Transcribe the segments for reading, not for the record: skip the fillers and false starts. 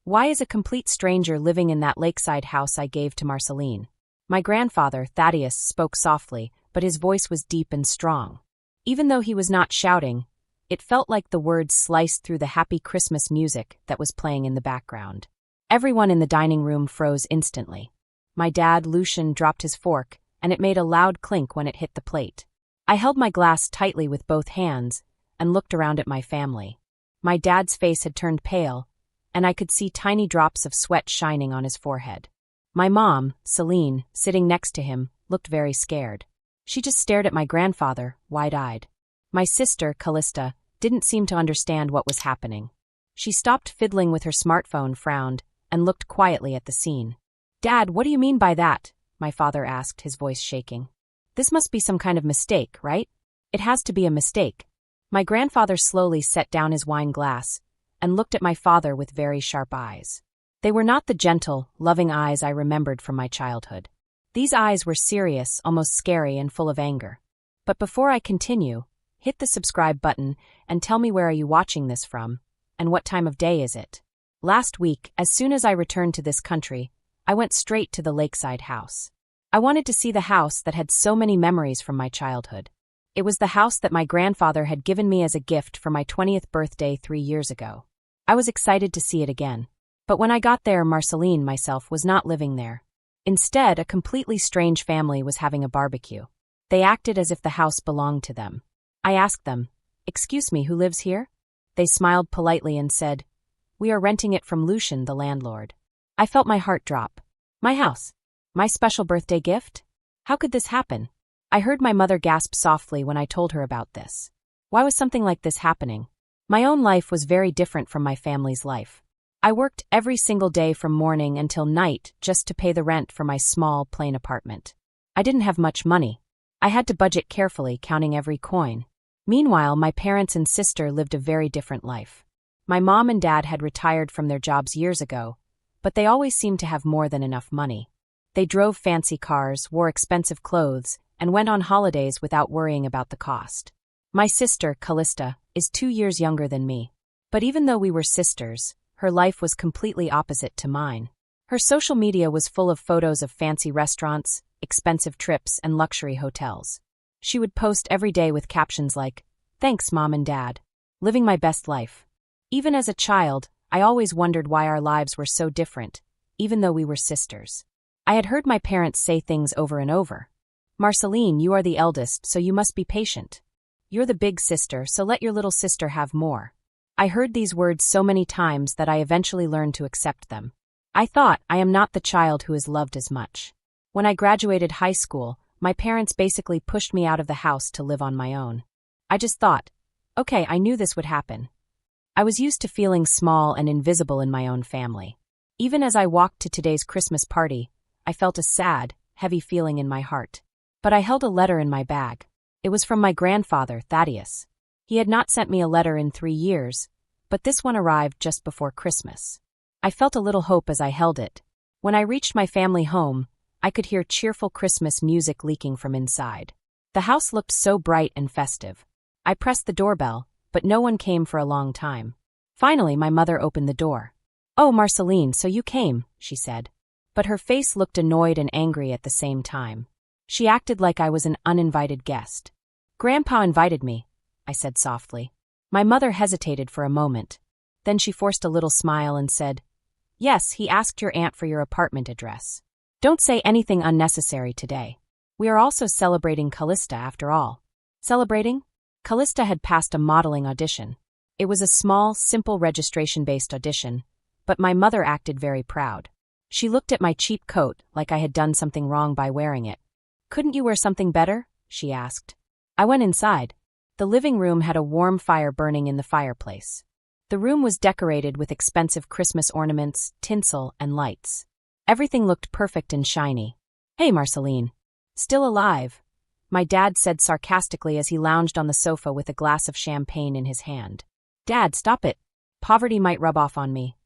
Why is a complete stranger living in that lakeside house I gave to Marceline? My grandfather, Thaddeus, spoke softly, but his voice was deep and strong. Even though he was not shouting, it felt like the words sliced through the happy Christmas music that was playing in the background. Everyone in the dining room froze instantly. My dad, Lucian, dropped his fork, and it made a loud clink when it hit the plate. I held my glass tightly with both hands and looked around at my family. My dad's face had turned pale, and I could see tiny drops of sweat shining on his forehead. My mom, Celine, sitting next to him, looked very scared. She just stared at my grandfather, wide-eyed. My sister, Callista, didn't seem to understand what was happening. She stopped fiddling with her smartphone, frowned, and looked quietly at the scene. "Dad, what do you mean by that?" my father asked, his voice shaking. "This must be some kind of mistake, right? It has to be a mistake." My grandfather slowly set down his wine glass and looked at my father with very sharp eyes. They were not the gentle, loving eyes I remembered from my childhood. These eyes were serious, almost scary, and full of anger. But before I continue, hit the subscribe button and tell me, where are you watching this from, and what time of day is it? Last week, as soon as I returned to this country, I went straight to the lakeside house. I wanted to see the house that had so many memories from my childhood. It was the house that my grandfather had given me as a gift for my 20th birthday 3 years ago. I was excited to see it again. But when I got there, Marceline, myself, was not living there. Instead, a completely strange family was having a barbecue. They acted as if the house belonged to them. I asked them, "Excuse me, who lives here?" They smiled politely and said, "We are renting it from Lucian, the landlord." I felt my heart drop. My house? My special birthday gift? How could this happen? I heard my mother gasp softly when I told her about this. Why was something like this happening? My own life was very different from my family's life. I worked every single day from morning until night just to pay the rent for my small, plain apartment. I didn't have much money. I had to budget carefully, counting every coin. Meanwhile, my parents and sister lived a very different life. My mom and dad had retired from their jobs years ago, but they always seemed to have more than enough money. They drove fancy cars, wore expensive clothes, and went on holidays without worrying about the cost. My sister, Callista, is 2 years younger than me. But even though we were sisters, her life was completely opposite to mine. Her social media was full of photos of fancy restaurants, expensive trips, and luxury hotels. She would post every day with captions like, "Thanks, Mom and Dad. Living my best life." Even as a child, I always wondered why our lives were so different, even though we were sisters. I had heard my parents say things over and over. "Marceline, you are the eldest, so you must be patient. You're the big sister, so let your little sister have more." I heard these words so many times that I eventually learned to accept them. I thought, I am not the child who is loved as much. When I graduated high school, my parents basically pushed me out of the house to live on my own. I just thought, okay, I knew this would happen. I was used to feeling small and invisible in my own family. Even as I walked to today's Christmas party, I felt a sad, heavy feeling in my heart. But I held a letter in my bag. It was from my grandfather, Thaddeus. He had not sent me a letter in 3 years, but this one arrived just before Christmas. I felt a little hope as I held it. When I reached my family home, I could hear cheerful Christmas music leaking from inside. The house looked so bright and festive. I pressed the doorbell, but no one came for a long time. Finally, my mother opened the door. "Oh, Marceline, so you came," she said. But her face looked annoyed and angry at the same time. She acted like I was an uninvited guest. "Grandpa invited me," I said softly. My mother hesitated for a moment. Then she forced a little smile and said, "Yes, he asked your aunt for your apartment address. Don't say anything unnecessary today. We are also celebrating Callista after all." Celebrating? Callista had passed a modeling audition. It was a small, simple registration-based audition, but my mother acted very proud. She looked at my cheap coat like I had done something wrong by wearing it. "Couldn't you wear something better?" she asked. I went inside. The living room had a warm fire burning in the fireplace. The room was decorated with expensive Christmas ornaments, tinsel, and lights. Everything looked perfect and shiny. "Hey, Marceline. Still alive?" my dad said sarcastically as he lounged on the sofa with a glass of champagne in his hand. "Dad, stop it. Poverty might rub off on me,"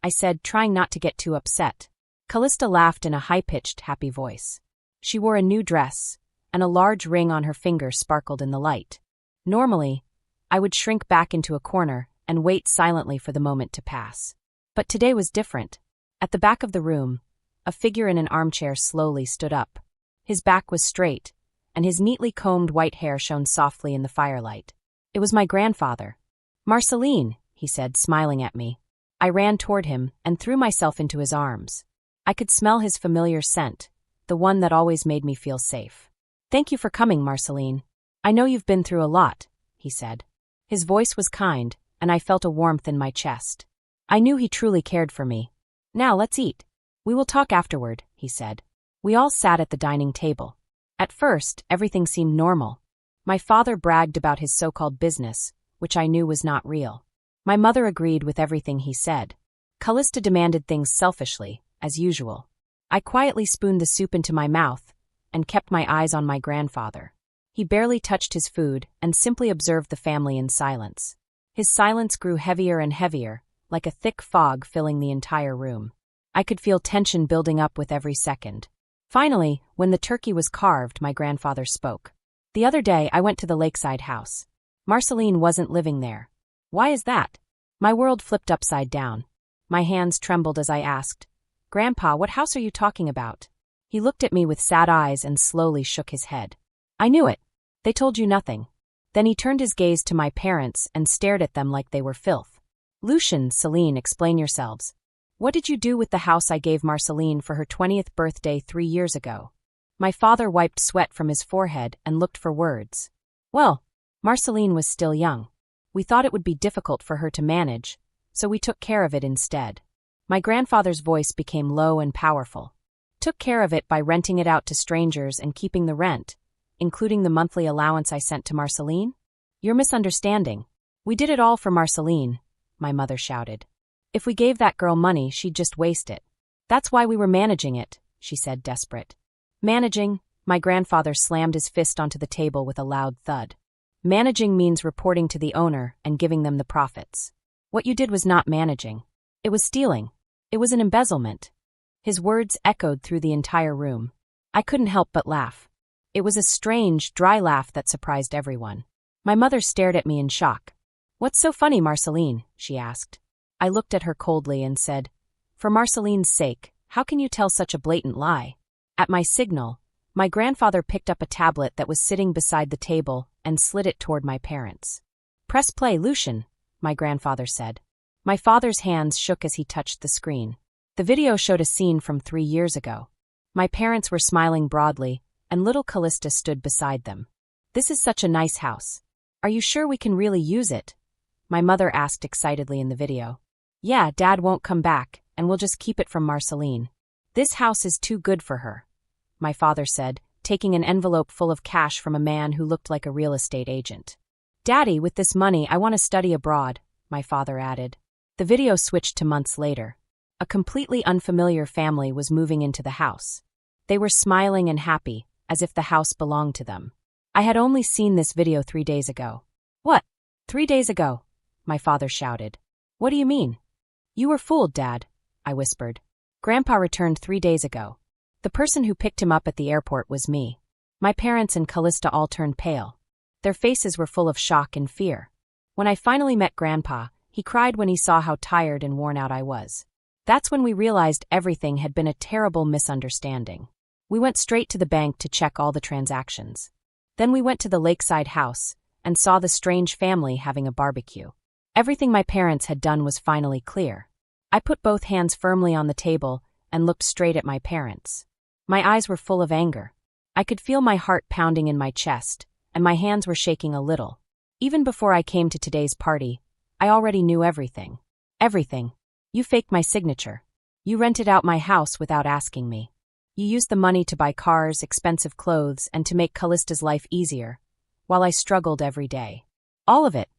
I said, trying not to get too upset. Callista laughed in a high-pitched, happy voice. She wore a new dress, and a large ring on her finger sparkled in the light. Normally, I would shrink back into a corner and wait silently for the moment to pass. But today was different. At the back of the room, a figure in an armchair slowly stood up. His back was straight, and his neatly combed white hair shone softly in the firelight. It was my grandfather. "Marceline," he said, smiling at me. I ran toward him and threw myself into his arms. I could smell his familiar scent, the one that always made me feel safe. "Thank you for coming, Marceline. I know you've been through a lot," he said. His voice was kind, and I felt a warmth in my chest. I knew he truly cared for me. "Now let's eat. We will talk afterward," he said. We all sat at the dining table. At first, everything seemed normal. My father bragged about his so-called business, which I knew was not real. My mother agreed with everything he said. Callista demanded things selfishly, as usual. I quietly spooned the soup into my mouth and kept my eyes on my grandfather. He barely touched his food and simply observed the family in silence. His silence grew heavier and heavier, like a thick fog filling the entire room. I could feel tension building up with every second. Finally, when the turkey was carved, my grandfather spoke. "The other day I went to the lakeside house. Marceline wasn't living there. Why is that?" My world flipped upside down. My hands trembled as I asked, "Grandpa, what house are you talking about?" He looked at me with sad eyes and slowly shook his head. "I knew it. They told you nothing." Then he turned his gaze to my parents and stared at them like they were filth. "Lucian, Celine, explain yourselves. What did you do with the house I gave Marceline for her 20th birthday 3 years ago?" My father wiped sweat from his forehead and looked for words. "Well, Marceline was still young. We thought it would be difficult for her to manage, so we took care of it instead." My grandfather's voice became low and powerful. "Took care of it by renting it out to strangers and keeping the rent, including the monthly allowance I sent to Marceline? You're misunderstanding. We did it all for Marceline," my mother shouted. "If we gave that girl money, she'd just waste it. That's why we were managing it," she said, desperate. "Managing?" My grandfather slammed his fist onto the table with a loud thud. "Managing means reporting to the owner and giving them the profits. What you did was not managing. It was stealing. It was an embezzlement." His words echoed through the entire room. I couldn't help but laugh. It was a strange, dry laugh that surprised everyone. My mother stared at me in shock. "What's so funny, Marceline?" she asked. I looked at her coldly and said, "For Marceline's sake, how can you tell such a blatant lie?" At my signal, my grandfather picked up a tablet that was sitting beside the table and slid it toward my parents. "Press play, Lucian," my grandfather said. My father's hands shook as he touched the screen. The video showed a scene from 3 years ago. My parents were smiling broadly, and little Callista stood beside them. "This is such a nice house. Are you sure we can really use it?" my mother asked excitedly in the video. "Yeah, Dad won't come back, and we'll just keep it from Marceline. This house is too good for her," my father said, taking an envelope full of cash from a man who looked like a real estate agent. "Daddy, with this money, I want to study abroad," my father added. The video switched to months later. A completely unfamiliar family was moving into the house. They were smiling and happy, as if the house belonged to them. I had only seen this video 3 days ago. "What? 3 days ago?" my father shouted. "What do you mean?" "You were fooled, Dad," I whispered. "Grandpa returned 3 days ago. The person who picked him up at the airport was me." My parents and Callista all turned pale. Their faces were full of shock and fear. When I finally met Grandpa, he cried when he saw how tired and worn out I was. That's when we realized everything had been a terrible misunderstanding. We went straight to the bank to check all the transactions. Then we went to the lakeside house and saw the strange family having a barbecue. Everything my parents had done was finally clear. I put both hands firmly on the table and looked straight at my parents. My eyes were full of anger. I could feel my heart pounding in my chest, and my hands were shaking a little. Even before I came to today's party, I already knew everything. Everything. You faked my signature. You rented out my house without asking me. You used the money to buy cars, expensive clothes, and to make Callista's life easier, while I struggled every day. All of it.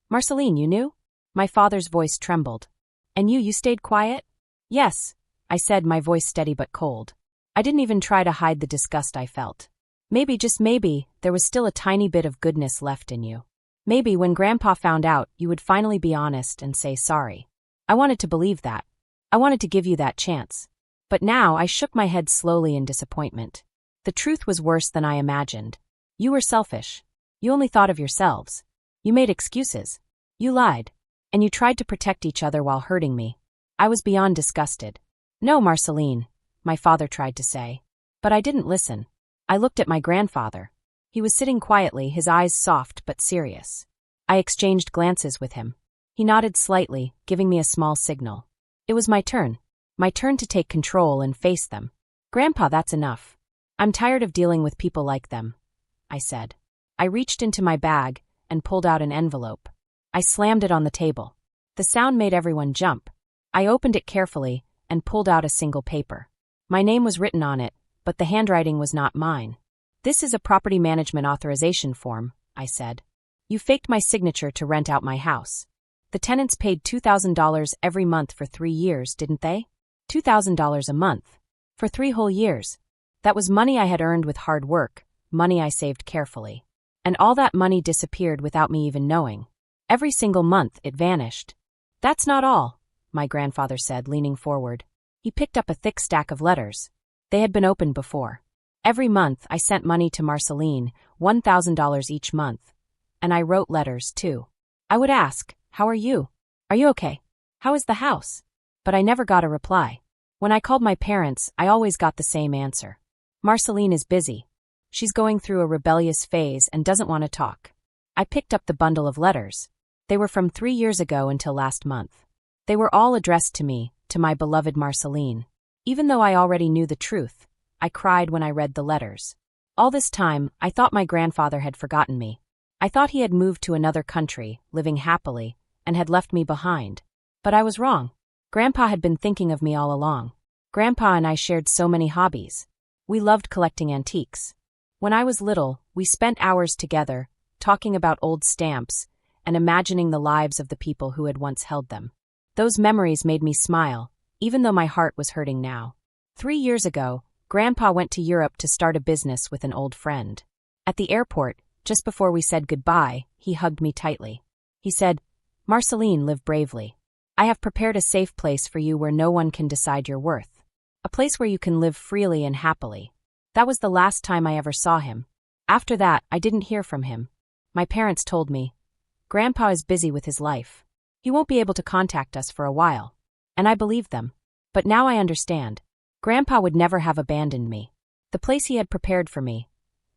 Marceline, you knew? My father's voice trembled. "And you stayed quiet?" "Yes," I said, my voice steady but cold. I didn't even try to hide the disgust I felt. Maybe, just maybe, there was still a tiny bit of goodness left in you. Maybe when Grandpa found out, you would finally be honest and say sorry. I wanted to believe that. I wanted to give you that chance. But now I shook my head slowly in disappointment. The truth was worse than I imagined. You were selfish. You only thought of yourselves. You made excuses. You lied. And you tried to protect each other while hurting me. I was beyond disgusted. No, Marceline, my father tried to say. But I didn't listen. I looked at my grandfather. He was sitting quietly, his eyes soft but serious. I exchanged glances with him. He nodded slightly, giving me a small signal. It was my turn. My turn to take control and face them. Grandpa, that's enough. I'm tired of dealing with people like them, I said. I reached into my bag and pulled out an envelope. I slammed it on the table. The sound made everyone jump. I opened it carefully and pulled out a single paper. My name was written on it, but the handwriting was not mine. This is a property management authorization form, I said. You faked my signature to rent out my house. The tenants paid $2,000 every month for 3 years, didn't they? $2,000 a month. For 3 whole years. That was money I had earned with hard work, money I saved carefully. And all that money disappeared without me even knowing. Every single month it vanished. That's not all, my grandfather said, leaning forward. He picked up a thick stack of letters. They had been opened before. Every month I sent money to Marceline, $1,000 each month. And I wrote letters, too. I would ask, how are you? Are you okay? How is the house? But I never got a reply. When I called my parents, I always got the same answer. Marceline is busy. She's going through a rebellious phase and doesn't want to talk. I picked up the bundle of letters. They were from 3 years ago until last month. They were all addressed to me, to my beloved Marceline. Even though I already knew the truth, I cried when I read the letters. All this time, I thought my grandfather had forgotten me. I thought he had moved to another country, living happily, and had left me behind. But I was wrong. Grandpa had been thinking of me all along. Grandpa and I shared so many hobbies. We loved collecting antiques. When I was little, we spent hours together, talking about old stamps, and imagining the lives of the people who had once held them. Those memories made me smile, even though my heart was hurting now. 3 years ago, Grandpa went to Europe to start a business with an old friend. At the airport, just before we said goodbye, he hugged me tightly. He said, Marceline, live bravely. I have prepared a safe place for you where no one can decide your worth. A place where you can live freely and happily. That was the last time I ever saw him. After that, I didn't hear from him. My parents told me, Grandpa is busy with his life. He won't be able to contact us for a while. And I believed them. But now I understand. Grandpa would never have abandoned me. The place he had prepared for me,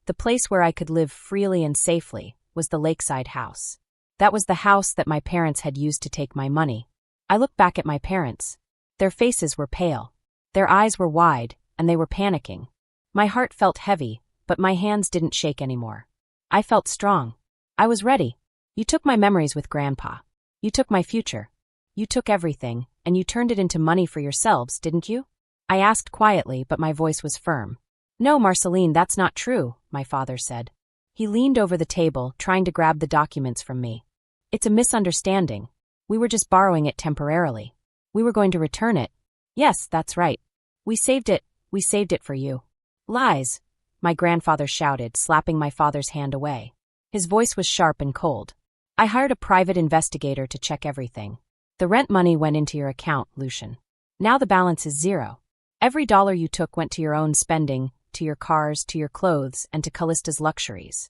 the place where I could live freely and safely, was the lakeside house. That was the house that my parents had used to take my money. I looked back at my parents. Their faces were pale. Their eyes were wide, and they were panicking. My heart felt heavy, but my hands didn't shake anymore. I felt strong. I was ready. You took my memories with Grandpa. You took my future. You took everything, and you turned it into money for yourselves, didn't you? I asked quietly, but my voice was firm. No, Marceline, that's not true, my father said. He leaned over the table, trying to grab the documents from me. It's a misunderstanding. We were just borrowing it temporarily. We were going to return it. Yes, that's right. We saved it for you. Lies, my grandfather shouted, slapping my father's hand away. His voice was sharp and cold. I hired a private investigator to check everything. The rent money went into your account, Lucian. Now the balance is zero. Every dollar you took went to your own spending, to your cars, to your clothes, and to Callista's luxuries.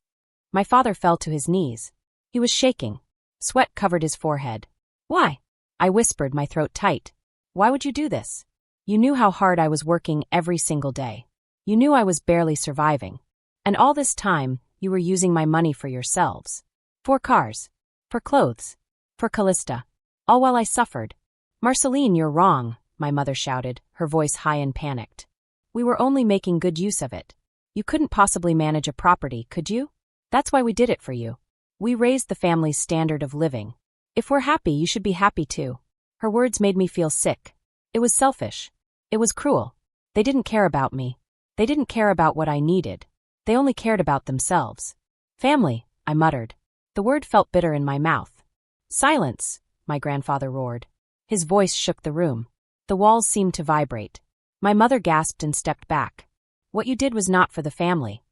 My father fell to his knees. He was shaking. Sweat covered his forehead. Why? I whispered, my throat tight. Why would you do this? You knew how hard I was working every single day. You knew I was barely surviving. And all this time, you were using my money for yourselves. For cars. For clothes. For Callista. All while I suffered. Marceline, you're wrong, my mother shouted, her voice high and panicked. We were only making good use of it. You couldn't possibly manage a property, could you? That's why we did it for you. We raised the family's standard of living. If we're happy, you should be happy too. Her words made me feel sick. It was selfish. It was cruel. They didn't care about me. They didn't care about what I needed. They only cared about themselves. Family, I muttered. The word felt bitter in my mouth. Silence, my grandfather roared. His voice shook the room. The walls seemed to vibrate. My mother gasped and stepped back. What you did was not for the family.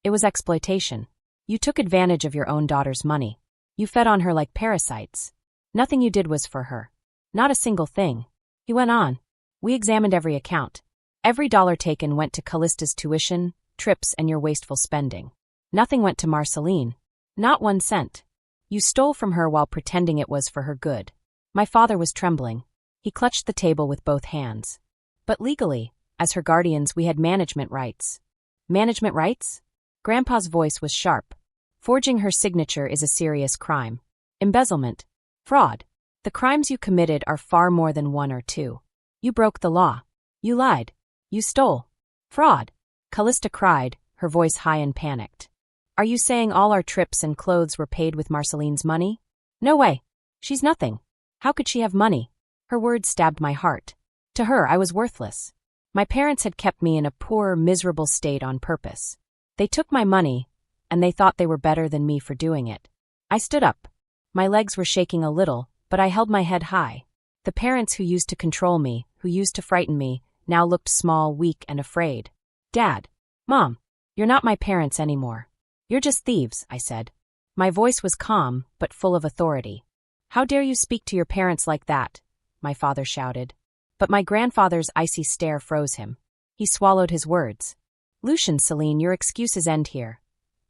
It was exploitation. You took advantage of your own daughter's money. You fed on her like parasites. Nothing you did was for her. Not a single thing. He went on. We examined every account. Every dollar taken went to Callista's tuition, trips, and your wasteful spending. Nothing went to Marceline. Not 1 cent. You stole from her while pretending it was for her good. My father was trembling. He clutched the table with both hands. But legally, as her guardians, we had management rights. Management rights? Grandpa's voice was sharp. Forging her signature is a serious crime. Embezzlement. Fraud. The crimes you committed are far more than one or two. You broke the law. You lied. You stole. Fraud. Callista cried, her voice high and panicked. Are you saying all our trips and clothes were paid with Marceline's money? No way. She's nothing. How could she have money? Her words stabbed my heart. To her, I was worthless. My parents had kept me in a poor, miserable state on purpose. They took my money, and they thought they were better than me for doing it. I stood up. My legs were shaking a little, but I held my head high. The parents who used to control me, who used to frighten me, now looked small, weak, and afraid. Dad. Mom. You're not my parents anymore. You're just thieves, I said. My voice was calm, but full of authority. How dare you speak to your parents like that? My father shouted. But my grandfather's icy stare froze him. He swallowed his words. Lucian, Celine, your excuses end here.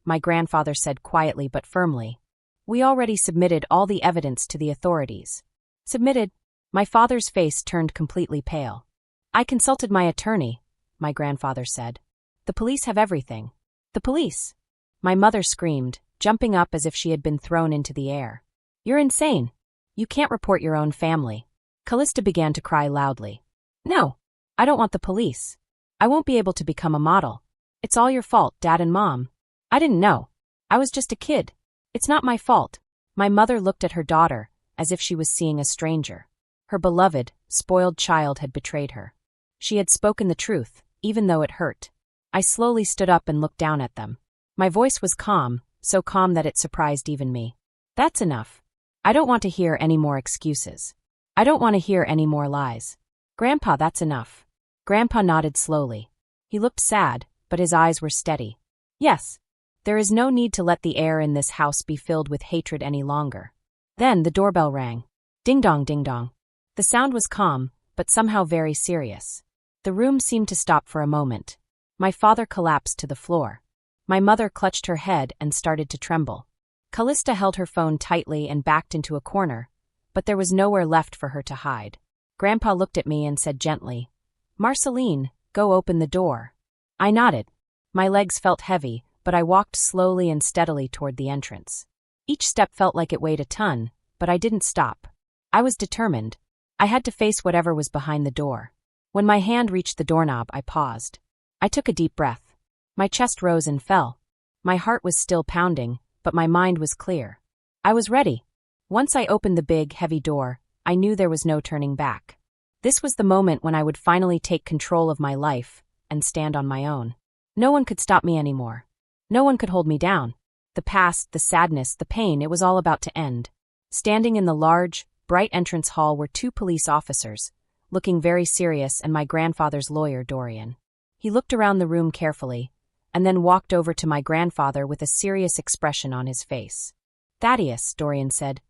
My grandfather said quietly but firmly. We already submitted all the evidence to the authorities. Submitted? My father's face turned completely pale. I consulted my attorney, my grandfather said. The police have everything. The police? My mother screamed, jumping up as if she had been thrown into the air. You're insane. You can't report your own family. Callista began to cry loudly. No, I don't want the police. I won't be able to become a model. It's all your fault, Dad and Mom. I didn't know. I was just a kid. It's not my fault. My mother looked at her daughter, as if she was seeing a stranger. Her beloved, spoiled child had betrayed her. She had spoken the truth, even though it hurt. I slowly stood up and looked down at them. My voice was calm, so calm that it surprised even me. That's enough. I don't want to hear any more excuses. I don't want to hear any more lies. Grandpa, that's enough. Grandpa nodded slowly. He looked sad, but his eyes were steady. Yes. There is no need to let the air in this house be filled with hatred any longer. Then the doorbell rang. Ding dong, ding dong. The sound was calm, but somehow very serious. The room seemed to stop for a moment. My father collapsed to the floor. My mother clutched her head and started to tremble. Callista held her phone tightly and backed into a corner, but there was nowhere left for her to hide. Grandpa looked at me and said gently, Marceline, go open the door. I nodded. My legs felt heavy, but I walked slowly and steadily toward the entrance. Each step felt like it weighed a ton, but I didn't stop. I was determined. I had to face whatever was behind the door. When my hand reached the doorknob, I paused. I took a deep breath. My chest rose and fell. My heart was still pounding, but my mind was clear. I was ready. Once I opened the big, heavy door, I knew there was no turning back. This was the moment when I would finally take control of my life and stand on my own. No one could stop me anymore. No one could hold me down. The past, the sadness, the pain, it was all about to end. Standing in the large, bright entrance hall were two police officers, looking very serious, and my grandfather's lawyer, Dorian. He looked around the room carefully, and then walked over to my grandfather with a serious expression on his face. Thaddeus, Dorian said,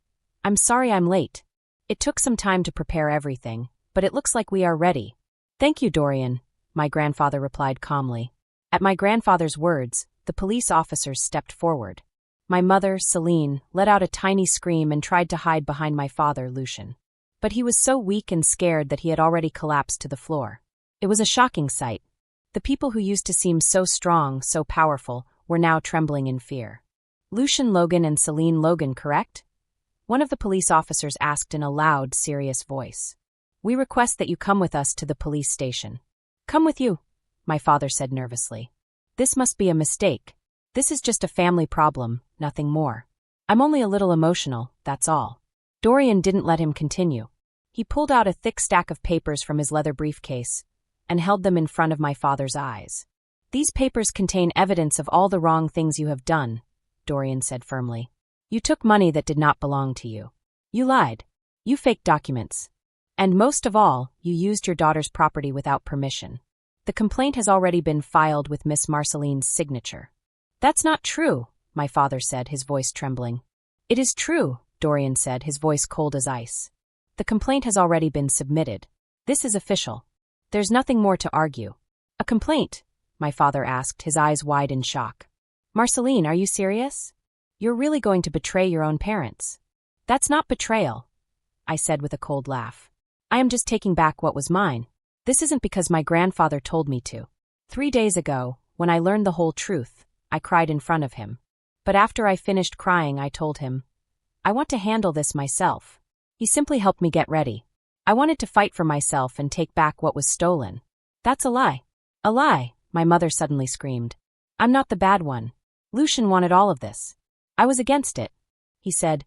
I'm sorry I'm late. It took some time to prepare everything, but it looks like we are ready. Thank you, Dorian, my grandfather replied calmly. At my grandfather's words, the police officers stepped forward. My mother, Celine, let out a tiny scream and tried to hide behind my father, Lucian. But he was so weak and scared that he had already collapsed to the floor. It was a shocking sight. The people who used to seem so strong, so powerful, were now trembling in fear. Lucian Logan and Celine Logan, correct? One of the police officers asked in a loud, serious voice. We request that you come with us to the police station. Come with you, my father said nervously. This must be a mistake. This is just a family problem, nothing more. I'm only a little emotional, that's all. Dorian didn't let him continue. He pulled out a thick stack of papers from his leather briefcase and held them in front of my father's eyes. These papers contain evidence of all the wrong things you have done, Dorian said firmly. You took money that did not belong to you. You lied. You faked documents. And most of all, you used your daughter's property without permission. The complaint has already been filed with Miss Marceline's signature. That's not true, my father said, his voice trembling. It is true, Dorian said, his voice cold as ice. The complaint has already been submitted. This is official. There's nothing more to argue. A complaint? My father asked, his eyes wide in shock. Marceline, are you serious? You're really going to betray your own parents? That's not betrayal, I said with a cold laugh. I am just taking back what was mine. This isn't because my grandfather told me to. 3 days ago, when I learned the whole truth, I cried in front of him. But after I finished crying, I told him, I want to handle this myself. He simply helped me get ready. I wanted to fight for myself and take back what was stolen. That's a lie. A lie, my mother suddenly screamed. I'm not the bad one. Lucian wanted all of this. I was against it. He said,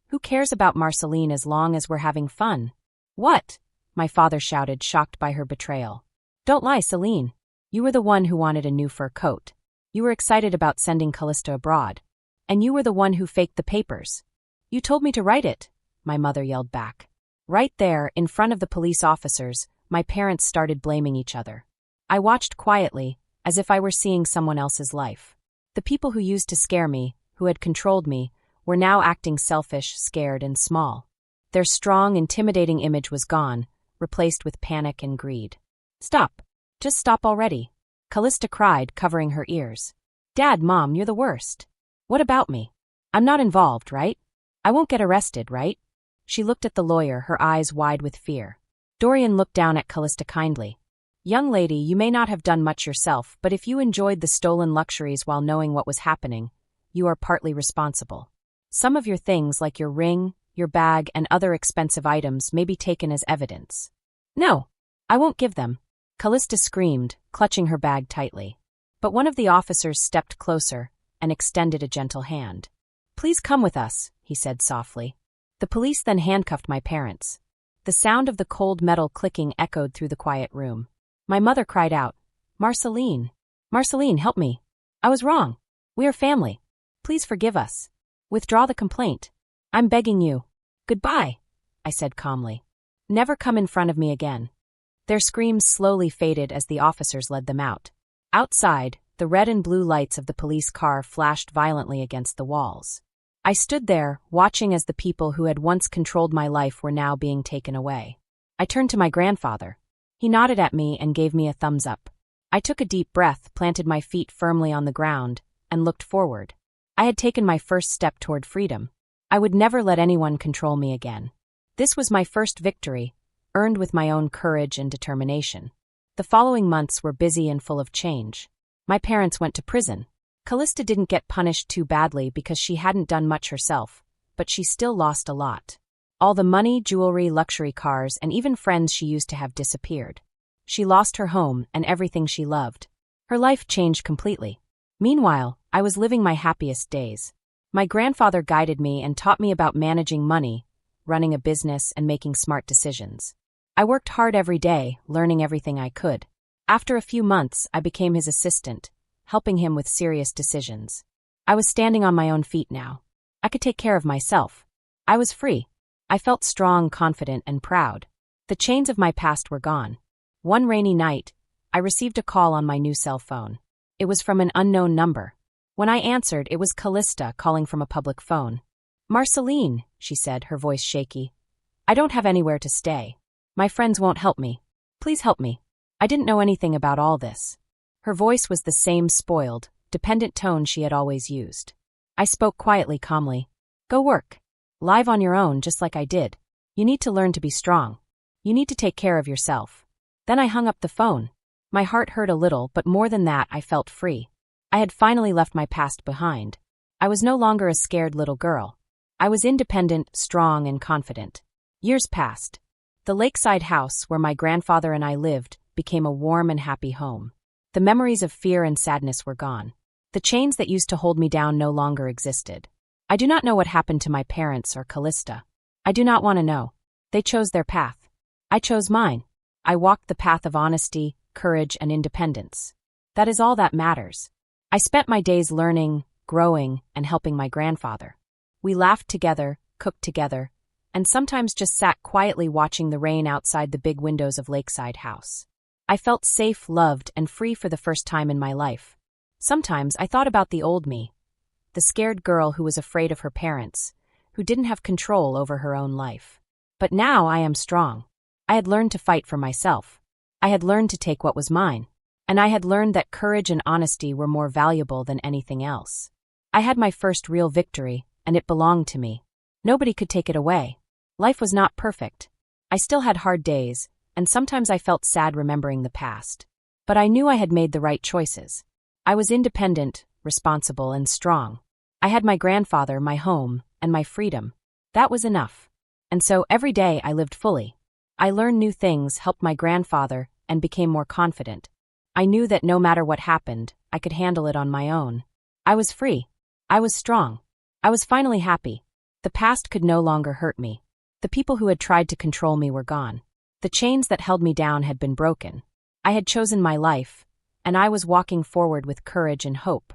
who cares about Marceline as long as we're having fun? What? My father shouted, shocked by her betrayal. Don't lie, Celine. You were the one who wanted a new fur coat. You were excited about sending Callista abroad. And you were the one who faked the papers. You told me to write it, my mother yelled back. Right there, in front of the police officers, my parents started blaming each other. I watched quietly, as if I were seeing someone else's life. The people who used to scare me, who had controlled me, were now acting selfish, scared, and small. Their strong, intimidating image was gone, replaced with panic and greed. Stop. Just stop already. Callista cried, covering her ears. Dad, Mom, you're the worst. What about me? I'm not involved, right? I won't get arrested, right? She looked at the lawyer, her eyes wide with fear. Dorian looked down at Callista kindly. Young lady, you may not have done much yourself, but if you enjoyed the stolen luxuries while knowing what was happening, you are partly responsible. Some of your things, like your ring, your bag, and other expensive items, may be taken as evidence. No, I won't give them. Callista screamed, clutching her bag tightly. But one of the officers stepped closer and extended a gentle hand. Please come with us, he said softly. The police then handcuffed my parents. The sound of the cold metal clicking echoed through the quiet room. My mother cried out, Marceline! Marceline, help me! I was wrong. We are family. Please forgive us. Withdraw the complaint. I'm begging you. Goodbye, I said calmly. Never come in front of me again. Their screams slowly faded as the officers led them out. Outside, the red and blue lights of the police car flashed violently against the walls. I stood there, watching as the people who had once controlled my life were now being taken away. I turned to my grandfather. He nodded at me and gave me a thumbs up. I took a deep breath, planted my feet firmly on the ground, and looked forward. I had taken my first step toward freedom. I would never let anyone control me again. This was my first victory, earned with my own courage and determination. The following months were busy and full of change. My parents went to prison. Callista didn't get punished too badly because she hadn't done much herself, but she still lost a lot. All the money, jewelry, luxury cars, and even friends she used to have disappeared. She lost her home and everything she loved. Her life changed completely. Meanwhile, I was living my happiest days. My grandfather guided me and taught me about managing money, running a business, and making smart decisions. I worked hard every day, learning everything I could. After a few months, I became his assistant, helping him with serious decisions. I was standing on my own feet now. I could take care of myself. I was free. I felt strong, confident, and proud. The chains of my past were gone. One rainy night, I received a call on my new cell phone. It was from an unknown number. When I answered, it was Callista calling from a public phone. Marceline, she said, her voice shaky. I don't have anywhere to stay. My friends won't help me. Please help me. I didn't know anything about all this. Her voice was the same spoiled, dependent tone she had always used. I spoke quietly, calmly. Go work. Live on your own, just like I did. You need to learn to be strong. You need to take care of yourself. Then I hung up the phone. My heart hurt a little, but more than that, I felt free. I had finally left my past behind. I was no longer a scared little girl. I was independent, strong, and confident. Years passed. The lakeside house where my grandfather and I lived became a warm and happy home. The memories of fear and sadness were gone. The chains that used to hold me down no longer existed. I do not know what happened to my parents or Callista. I do not want to know. They chose their path. I chose mine. I walked the path of honesty, courage, and independence. That is all that matters. I spent my days learning, growing, and helping my grandfather. We laughed together, cooked together, and sometimes just sat quietly watching the rain outside the big windows of Lakeside House. I felt safe, loved, and free for the first time in my life. Sometimes I thought about the old me, the scared girl who was afraid of her parents, who didn't have control over her own life. But now I am strong. I had learned to fight for myself. I had learned to take what was mine. And I had learned that courage and honesty were more valuable than anything else. I had my first real victory, and it belonged to me. Nobody could take it away. Life was not perfect. I still had hard days, and sometimes I felt sad remembering the past. But I knew I had made the right choices. I was independent, responsible, and strong. I had my grandfather, my home, and my freedom. That was enough. And so every day I lived fully. I learned new things, helped my grandfather, and became more confident. I knew that no matter what happened, I could handle it on my own. I was free. I was strong. I was finally happy. The past could no longer hurt me. The people who had tried to control me were gone. The chains that held me down had been broken. I had chosen my life, and I was walking forward with courage and hope.